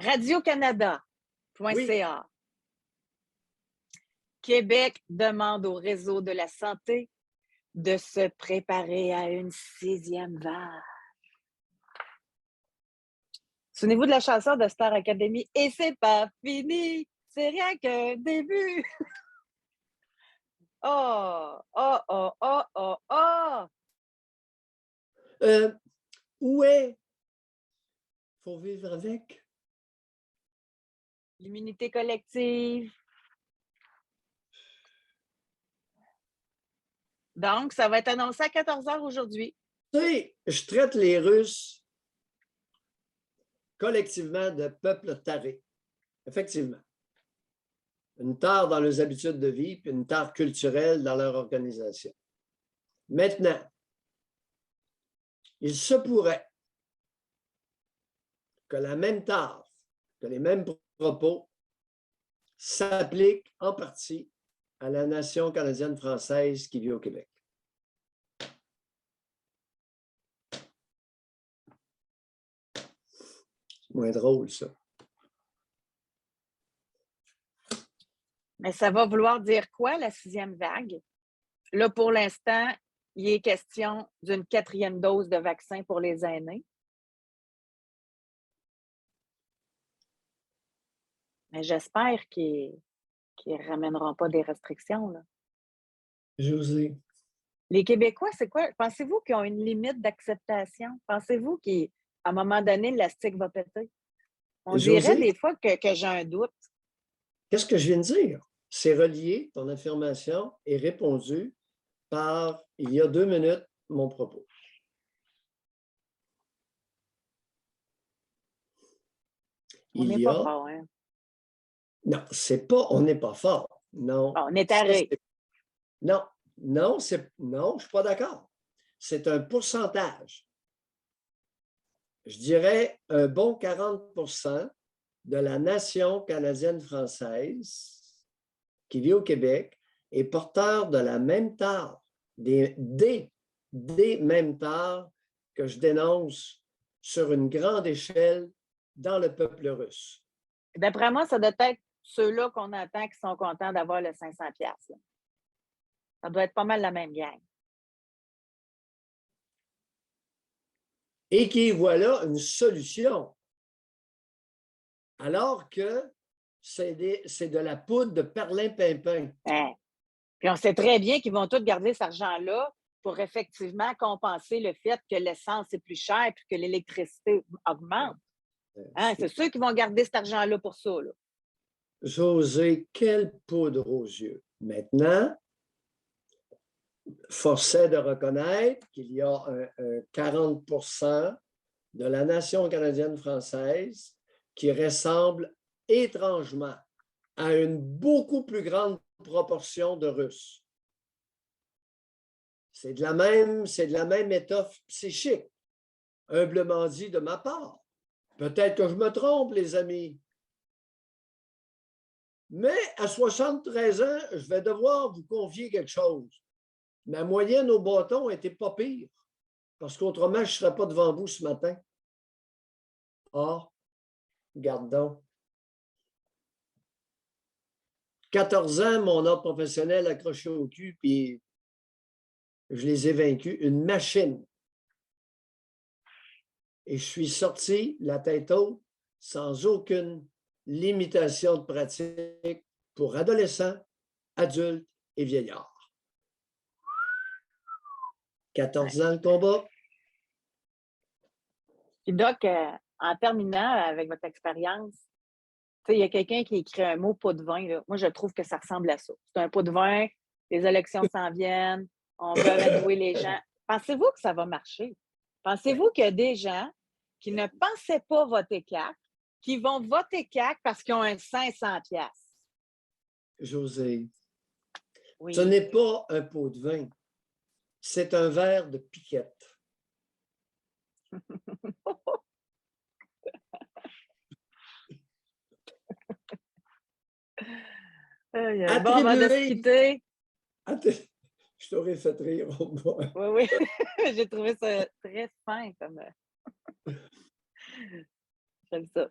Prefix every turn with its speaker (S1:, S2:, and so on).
S1: Oui.
S2: Radio-Canada.ca. Québec demande au réseau de la santé de se préparer à une 6e vague. Souvenez-vous de la chanson de Star Academy? Et c'est pas fini, c'est rien qu'un début. Oh, oh, oh, oh, oh, oh.
S1: Où est? Faut vivre avec.
S2: L'immunité collective. Donc, ça va être annoncé à 14h aujourd'hui.
S1: Tu sais, je traite les Russes collectivement de peuple taré. Effectivement. Une tare dans leurs habitudes de vie, puis une tare culturelle dans leur organisation. Maintenant, il se pourrait que la même tare, que les mêmes propos s'appliquent en partie à la nation canadienne-française qui vit au Québec. C'est moins drôle, ça.
S2: Mais ça va vouloir dire quoi, la 6e vague? Là, pour l'instant, il est question d'une 4e dose de vaccin pour les aînés. Mais j'espère qu'ils ne ramèneront pas des restrictions, là.
S1: José.
S2: Les Québécois, c'est quoi? Pensez-vous qu'ils ont une limite d'acceptation? Pensez-vous qu'à un moment donné, l'élastique va péter? On dirait des fois que j'ai un doute.
S1: Qu'est-ce que je viens de dire? C'est relié, ton affirmation est répondue par, il y a 2 minutes, mon propos.
S2: On n'est pas fort, hein?
S1: Non, c'est pas on n'est pas fort. Non.
S2: On est taré.
S1: Non, non, je ne suis pas d'accord. C'est un pourcentage. Je dirais un bon 40% de la nation canadienne-française qui vit au Québec est porteur de la même tare, des mêmes tares que je dénonce sur une grande échelle dans le peuple russe.
S2: D'après moi, ça doit être ceux-là qu'on entend qui sont contents d'avoir le 500$. Là. Ça doit être pas mal la même gang.
S1: Et qui voit là une solution. Alors que c'est de la poudre de perlimpinpin.
S2: Hein? Puis on sait très bien qu'ils vont tous garder cet argent-là pour effectivement compenser le fait que l'essence est plus chère et que l'électricité augmente. Hein? C'est ceux qui vont garder cet argent-là pour ça. Là.
S1: José, quelle poudre aux yeux. Maintenant, force est de reconnaître qu'il y a un 40% de la nation canadienne-française qui ressemble étrangement à une beaucoup plus grande proportion de Russes. C'est de la même étoffe psychique, humblement dit de ma part. Peut-être que je me trompe, les amis. Mais à 73 ans, je vais devoir vous confier quelque chose. Ma moyenne au bâton n'était pas pire, parce qu'autrement, je ne serais pas devant vous ce matin. Ah, garde donc. 14 ans, mon ordre professionnel accroché au cul, puis je les ai vaincus. Une machine. Et je suis sorti la tête haute, sans aucune limitation de pratique pour adolescents, adultes et vieillards. 14 ans le combat.
S2: Puis Doc, en terminant avec votre expérience, il y a quelqu'un qui écrit un mot pot de vin. Là. Moi, je trouve que ça ressemble à ça. C'est un pot de vin, les élections s'en viennent, on veut amadouer les gens. Pensez-vous que ça va marcher? Pensez-vous qu'il y a des gens qui ne pensaient pas voter CAQ, qui vont voter CAQ parce qu'ils ont un 500$?
S1: José,
S2: oui.
S1: Ce n'est pas un pot de vin, c'est un verre de piquette.
S2: Bon, avant de se quitter.
S1: Je t'aurais fait rire au moins.
S2: Oui, oui. J'ai trouvé ça très fin comme. J'aime ça.